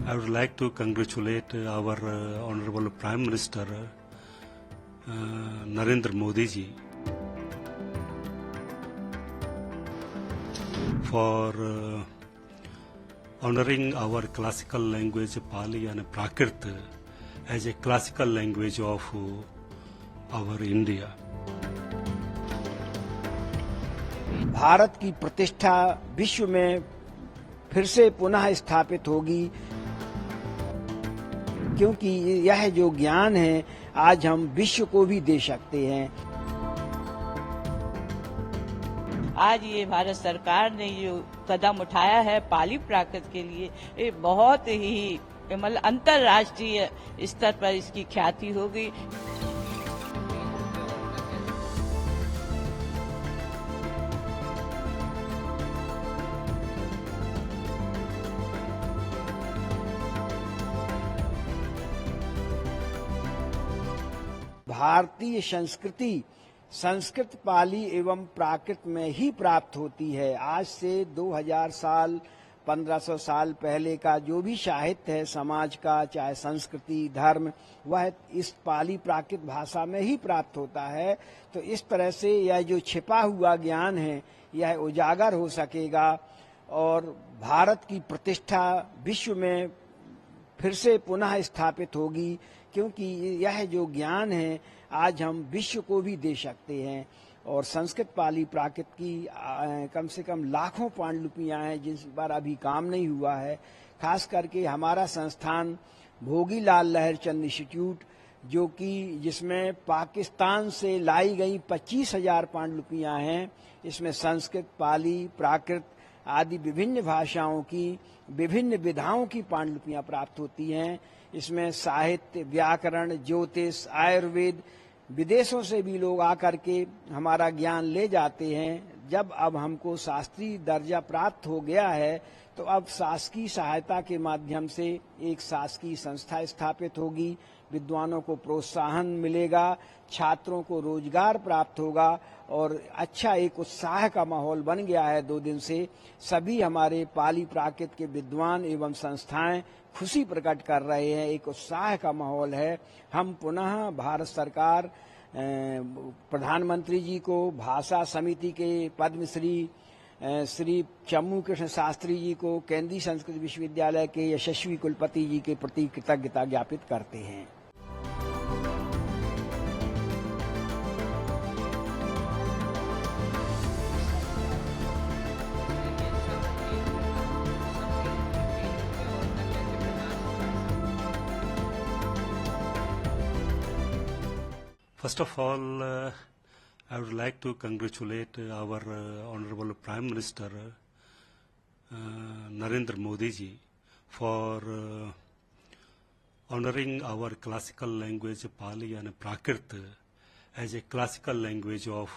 I would like to congratulate our Honorable Prime Minister Narendra Modi ji for honoring our classical language Pali and Prakrit as a classical language of our India. Bharat की प्रतिष्ठा विश्व में फिर से पुनः स्थापित होगी, क्योंकि यह जो ज्ञान है आज हम विश्व को भी दे सकते हैं। आज ये भारत सरकार ने जो कदम उठाया है पाली प्राकृत के लिए, ये बहुत ही मतलब अंतर्राष्ट्रीय स्तर पर इसकी ख्याति होगी। भारतीय संस्कृति संस्कृत, पाली एवं प्राकृत में ही प्राप्त होती है। आज से 2000 साल 1500 साल पहले का जो भी साहित्य है समाज का, चाहे संस्कृति धर्म, वह इस पाली प्राकृत भाषा में ही प्राप्त होता है। तो इस तरह से यह जो छिपा हुआ ज्ञान है यह उजागर हो सकेगा और भारत की प्रतिष्ठा विश्व में फिर से पुनः स्थापित होगी, क्योंकि यह जो ज्ञान है आज हम विश्व को भी दे सकते हैं। और संस्कृत पाली प्राकृत की कम से कम लाखों पांडुलिपियां हैं जिन पर अभी काम नहीं हुआ है। खास करके हमारा संस्थान भोगीलाल लहरचंद इंस्टीट्यूट, जो कि जिसमें पाकिस्तान से लाई गई 25,000 पांडुलिपियां हैं, इसमें संस्कृत, पाली, प्राकृत आदि विभिन्न भाषाओं की विभिन्न विधाओं की पांडुलिपियां प्राप्त होती हैं। इसमें साहित्य, व्याकरण, ज्योतिष, आयुर्वेद, विदेशों से भी लोग आकर के हमारा ज्ञान ले जाते हैं। जब अब हमको शास्त्रीय दर्जा प्राप्त हो गया है तो अब शासकीय सहायता के माध्यम से एक शासकीय संस्था स्थापित होगी, विद्वानों को प्रोत्साहन मिलेगा, छात्रों को रोजगार प्राप्त होगा और अच्छा एक उत्साह का माहौल बन गया है। 2 दिन से सभी हमारे पाली प्राकृत के विद्वान एवं संस्थाएं खुशी प्रकट कर रहे हैं, एक उत्साह का माहौल है। हम पुनः भारत सरकार प्रधानमंत्री जी को, भाषा समिति के पद्मश्री श्री चम्मू कृष्ण शास्त्री जी को, केंद्रीय संस्कृत विश्वविद्यालय के यशस्वी कुलपति जी के प्रति कृतज्ञता ज्ञापित करते हैं। First of all, I would like to congratulate our Honorable Prime Minister Narendra Modi ji for honoring our classical language Pali and Prakrit as a classical language of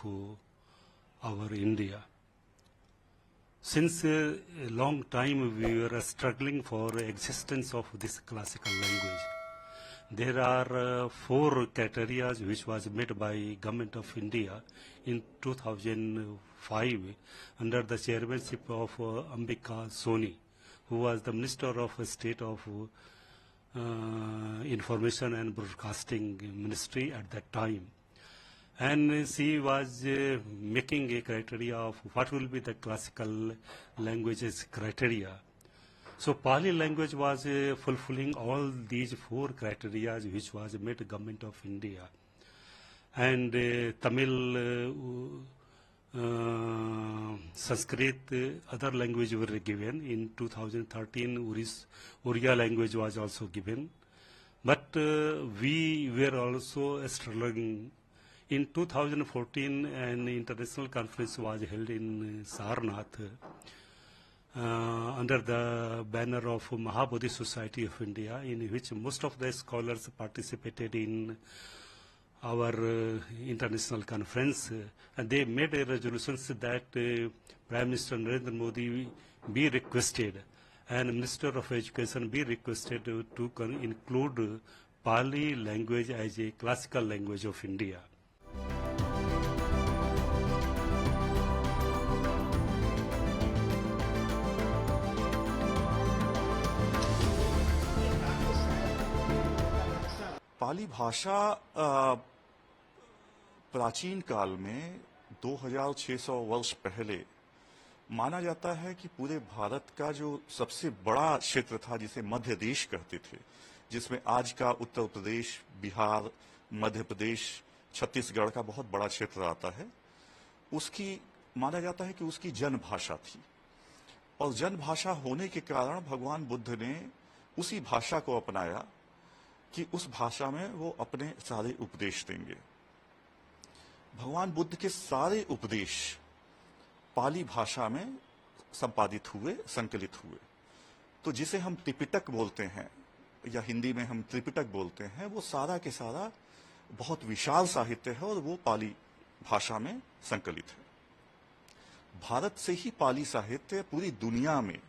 our India. Since a long time we were struggling for existence of this classical language. There are 4 criteria which was made by Government of India in 2005 under the chairmanship of Ambika Soni, who was the Minister of State of Information and Broadcasting Ministry at that time. And she was making a criteria of what will be the classical languages criteria. So Pali language was fulfilling all these 4 criteria which was made Government of India. And Tamil, Sanskrit, other language were given. In 2013, Oriya language was also given. But we were also struggling. In 2014, an international conference was held in Sarnath. Under the banner of Mahabodhi Society of India, in which most of the scholars participated in our international conference, and they made a resolution that Prime Minister Narendra Modi be requested and Minister of Education be requested to include Pali language as a classical language of India. पाली भाषा प्राचीन काल में 2600 वर्ष पहले माना जाता है कि पूरे भारत का जो सबसे बड़ा क्षेत्र था, जिसे मध्य देश कहते थे, जिसमें आज का उत्तर प्रदेश, बिहार, मध्य प्रदेश, छत्तीसगढ़ का बहुत बड़ा क्षेत्र आता है, उसकी माना जाता है कि उसकी जन भाषा थी। और जन भाषा होने के कारण भगवान बुद्ध ने उसी भाषा को अपनाया कि उस भाषा में वो अपने सारे उपदेश देंगे। भगवान बुद्ध के सारे उपदेश पाली भाषा में संपादित हुए, संकलित हुए। तो जिसे हम त्रिपिटक बोलते हैं या हिंदी में हम त्रिपिटक बोलते हैं, वो सारा के सारा बहुत विशाल साहित्य है और वो पाली भाषा में संकलित है। भारत से ही पाली साहित्य पूरी दुनिया में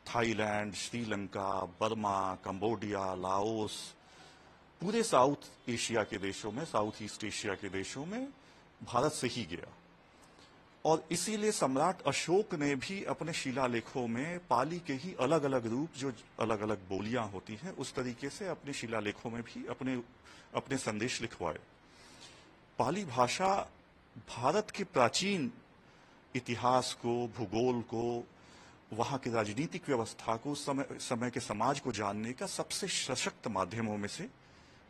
Thailand, Sri Lanka, Burma, Cambodia, Laos, पूरे साउथ एशिया के देशों में, साउथ ईस्ट एशिया के देशों में भारत से ही गया। और इसीलिए सम्राट अशोक ने भी अपने शिलालेखों में पाली के ही अलग अलग रूप, जो अलग अलग बोलियां होती हैं, उस तरीके से अपने शिलालेखों में भी अपने संदेश लिखवाए। पाली भाषा भारत के प्राचीन इतिहास को, भूगोल को, वहां की राजनीतिक व्यवस्था को, समय के समाज को जानने का सबसे सशक्त माध्यमों में से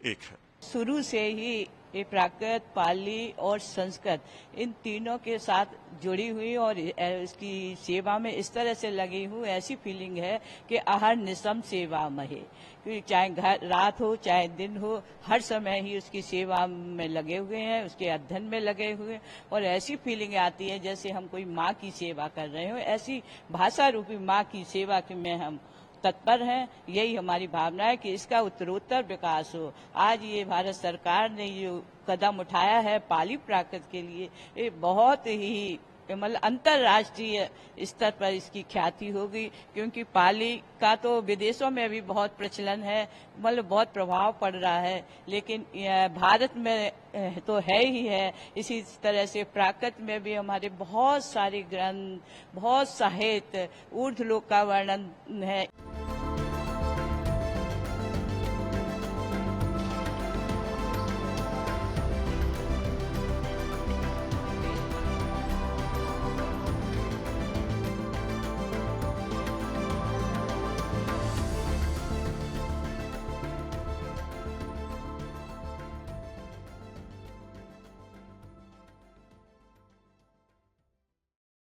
एक है। शुरू से ही ये प्राकृत, पाली और संस्कृत इन तीनों के साथ जुड़ी हुई और इसकी सेवा में इस तरह से लगी हूँ, ऐसी फीलिंग है कि अहर निशम सेवा महे, क्योंकि चाहे घर रात हो चाहे दिन हो, हर समय ही उसकी सेवा में लगे हुए हैं, उसके अध्ययन में लगे हुए हैं। और ऐसी फीलिंग आती है जैसे हम कोई माँ की सेवा कर रहे हो, ऐसी भाषा रूपी माँ की सेवा में हम तत्पर हैं। यही हमारी भावना है कि इसका उत्तरोत्तर विकास हो। आज ये भारत सरकार ने जो कदम उठाया है पाली प्राकृत के लिए, ये बहुत ही मतलब अंतर्राष्ट्रीय स्तर पर इसकी ख्याति होगी, क्योंकि पाली का तो विदेशों में भी बहुत प्रचलन है, मतलब बहुत प्रभाव पड़ रहा है, लेकिन भारत में तो है ही है। इसी तरह से प्राकृत में भी हमारे बहुत सारे ग्रंथ, बहुत साहित्य, ऊर्ध्वलोक का वर्णन है।